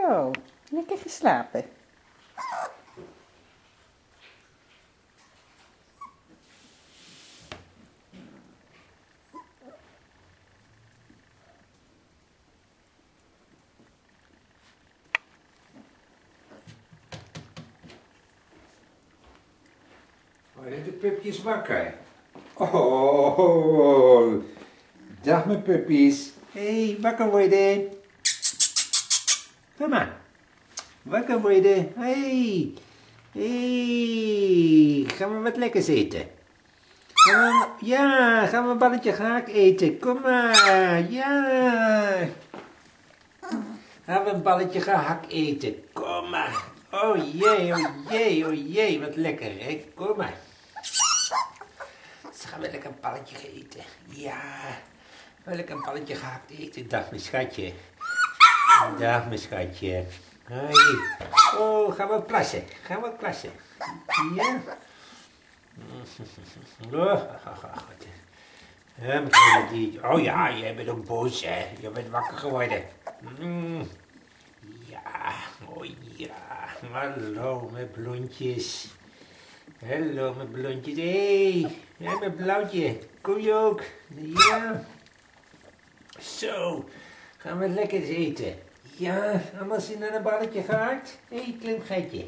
Zo, lekker geslapen. Worden de pupjes wakker? Oh, dag mijn puppies. Hé, wakker worden. Kom maar. Wakker worden. Hé. Gaan we wat lekkers eten? Gaan we een balletje gehakt eten. Kom maar. Ja. Gaan we een balletje gehakt eten. Kom maar. Oh jee, wat lekker hè. Kom maar. Dus gaan we lekker een balletje eten. Ja, we lekker een balletje gehakt eten. Dag mijn schatje. Dag mijn schatje. Hoi. Oh, gaan we plassen. Ja. God. Mijn kleine diertje. Oh ja, jij bent ook boos hè. Je bent wakker geworden. Ja, oh ja. Hallo mijn blondjes. Hallo mijn blondjes. Hé, mijn blauwtje. Kom je ook? Ja. Zo, gaan we lekker eten. Ja, allemaal zin aan een balletje gehakt? Hé, klein geitje.